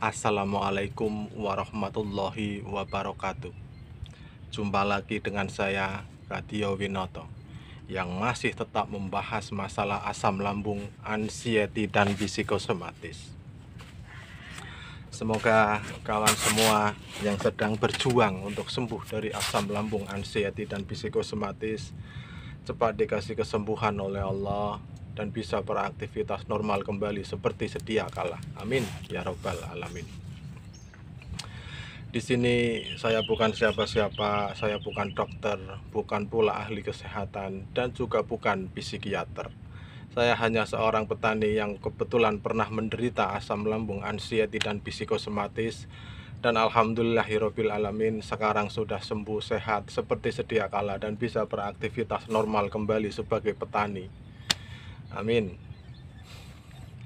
Assalamualaikum warahmatullahi wabarakatuh. Jumpa lagi dengan saya, Radio Winoto, yang masih tetap membahas masalah asam lambung, anxiety, dan psikosomatis. Semoga kawan semua yang sedang berjuang untuk sembuh dari asam lambung, anxiety, dan psikosomatis cepat dikasih kesembuhan oleh Allah dan bisa beraktivitas normal kembali seperti sedia kala. Amin ya robbal alamin. Di sini saya bukan siapa-siapa, saya bukan dokter, bukan pula ahli kesehatan, dan juga bukan psikiater. Saya hanya seorang petani yang kebetulan pernah menderita asam lambung, anxiety, dan psikosomatis. Dan alhamdulillahirabbil alamin sekarang sudah sembuh, sehat seperti sedia kala dan bisa beraktivitas normal kembali sebagai petani. Amin.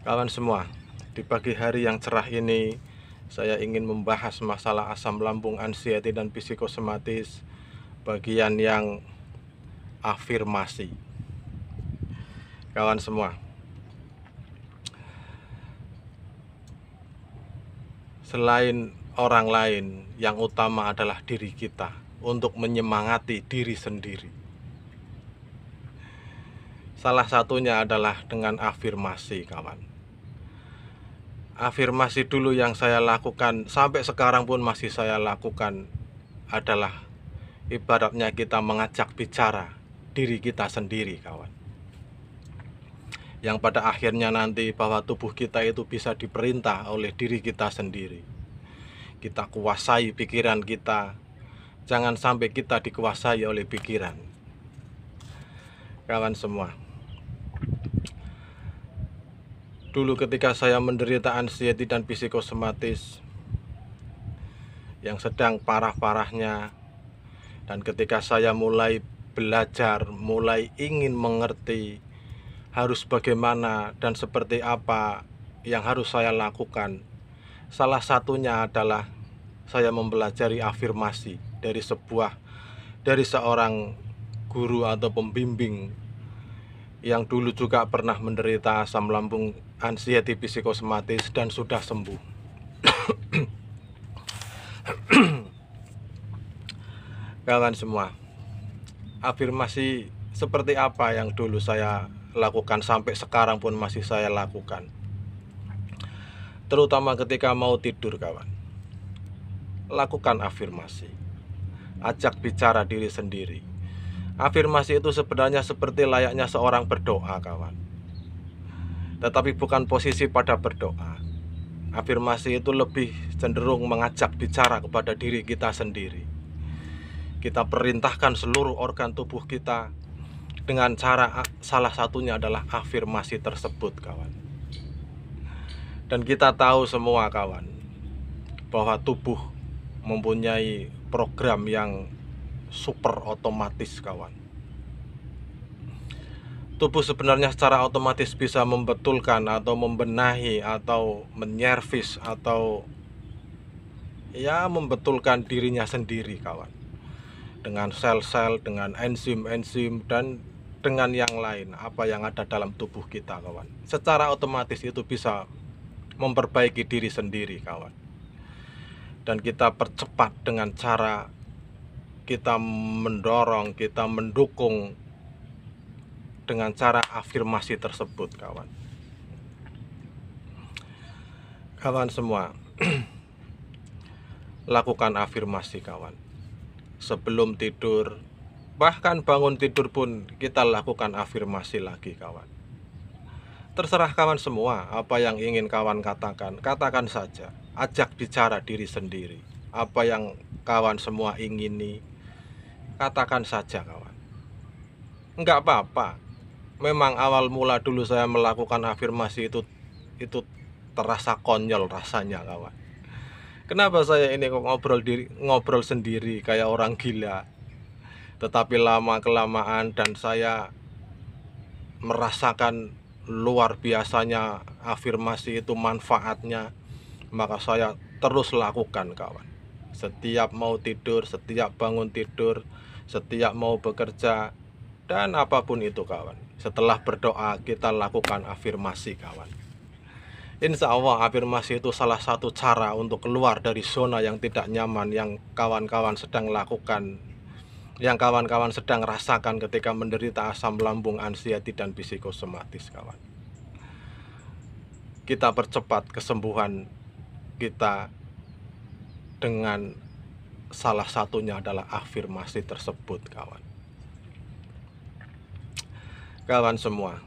Kawan semua, di pagi hari yang cerah ini saya ingin membahas masalah asam lambung, anxiety, dan psikosomatis, bagian yang afirmasi. Kawan semua, selain orang lain, yang utama adalah diri kita untuk menyemangati diri sendiri. Salah satunya adalah dengan afirmasi, kawan. Afirmasi dulu yang saya lakukan, sampai sekarang pun masih saya lakukan, adalah ibaratnya kita mengajak bicara diri kita sendiri, kawan. Yang pada akhirnya nanti bahwa tubuh kita itu bisa diperintah oleh diri kita sendiri. Kita kuasai pikiran kita, jangan sampai kita dikuasai oleh pikiran. Kawan semua, dulu ketika saya menderita anxiety dan psikosomatis yang sedang parah-parahnya, dan ketika saya mulai belajar, mulai ingin mengerti harus bagaimana dan seperti apa yang harus saya lakukan, salah satunya adalah saya mempelajari afirmasi dari seorang guru atau pembimbing yang dulu juga pernah menderita asam lambung, anxiety, psikosomatis dan sudah sembuh. Kawan semua, afirmasi seperti apa yang dulu saya lakukan sampai sekarang pun masih saya lakukan, terutama ketika mau tidur, kawan. Lakukan afirmasi, ajak bicara diri sendiri. Afirmasi itu sebenarnya seperti layaknya seorang berdoa, kawan, tetapi bukan posisi pada berdoa. Afirmasi itu lebih cenderung mengajak bicara kepada diri kita sendiri. Kita perintahkan seluruh organ tubuh kita dengan cara, salah satunya adalah afirmasi tersebut, kawan. Dan kita tahu semua, kawan, bahwa tubuh mempunyai program yang super otomatis, kawan. Tubuh sebenarnya secara otomatis bisa membetulkan atau membenahi atau menyervis atau ya membetulkan dirinya sendiri, kawan, dengan sel-sel, dengan enzim-enzim, dan dengan yang lain apa yang ada dalam tubuh kita, kawan. Secara otomatis itu bisa memperbaiki diri sendiri, kawan. Dan kita percepat dengan cara kita mendorong, kita mendukung dengan cara afirmasi tersebut, kawan. Kawan semua, lakukan afirmasi, kawan. Sebelum tidur, bahkan bangun tidur pun kita lakukan afirmasi lagi, kawan. Terserah kawan semua apa yang ingin kawan katakan, katakan saja. Ajak bicara diri sendiri. Apa yang kawan semua ingini, katakan saja, kawan. Enggak apa-apa. Memang awal mula dulu saya melakukan afirmasi itu terasa konyol rasanya, kawan. Kenapa saya ini kok ngobrol sendiri kayak orang gila? Tetapi lama kelamaan dan saya merasakan luar biasanya afirmasi itu manfaatnya, maka saya terus lakukan, kawan. Setiap mau tidur, setiap bangun tidur, setiap mau bekerja, dan apapun itu, kawan. Setelah berdoa kita lakukan afirmasi, kawan. Insya Allah afirmasi itu salah satu cara untuk keluar dari zona yang tidak nyaman yang kawan-kawan sedang lakukan, yang kawan-kawan sedang rasakan ketika menderita asam lambung, anxiety, dan psikosomatis, kawan. Kita percepat kesembuhan kita dengan salah satunya adalah afirmasi tersebut, kawan. Kawan semua,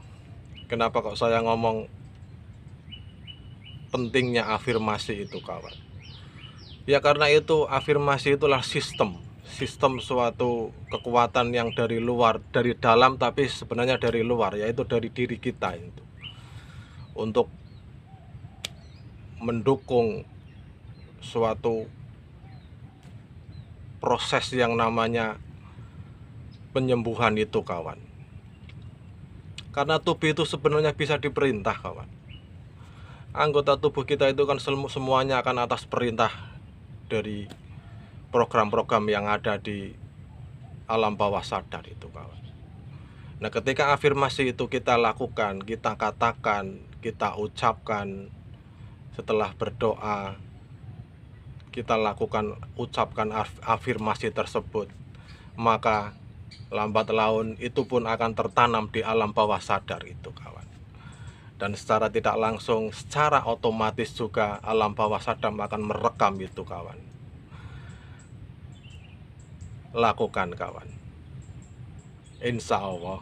kenapa kok saya ngomong pentingnya afirmasi itu, kawan? Ya karena itu afirmasi itulah sistem suatu kekuatan yang dari luar, dari dalam tapi sebenarnya dari luar, yaitu dari diri kita itu, untuk mendukung suatu proses yang namanya penyembuhan itu, kawan. Karena tubuh itu sebenarnya bisa diperintah, kawan. Anggota tubuh kita itu kan semuanya akan atas perintah dari program-program yang ada di alam bawah sadar itu, kawan. Nah, ketika afirmasi itu kita lakukan, kita katakan, kita ucapkan setelah berdoa, kita lakukan, ucapkan afirmasi tersebut, maka lambat laun itu pun akan tertanam di alam bawah sadar itu, kawan. Dan secara tidak langsung, secara otomatis juga alam bawah sadar akan merekam itu, kawan. Lakukan, kawan. Insya Allah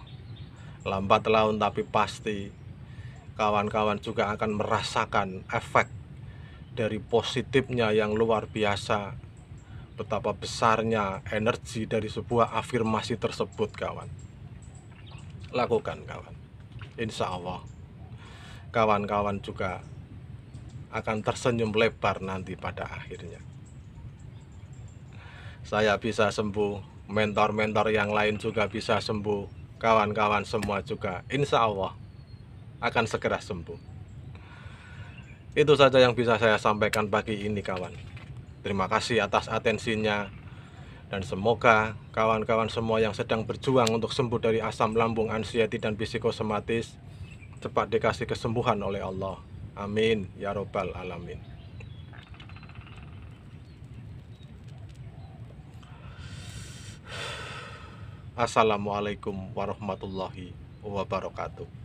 lambat laun tapi pasti kawan-kawan juga akan merasakan efek dari positifnya yang luar biasa, betapa besarnya energi dari sebuah afirmasi tersebut, kawan. Lakukan, kawan. Insya Allah kawan-kawan juga akan tersenyum lebar nanti pada akhirnya. Saya bisa sembuh, mentor-mentor yang lain juga bisa sembuh, kawan-kawan semua juga insya Allah akan segera sembuh. Itu saja yang bisa saya sampaikan pagi ini, kawan. Terima kasih atas atensinya, dan semoga kawan-kawan semua yang sedang berjuang untuk sembuh dari asam lambung, anxiety, dan psikosomatis cepat dikasih kesembuhan oleh Allah. Amin ya robbal alamin. Assalamualaikum warahmatullahi wabarakatuh.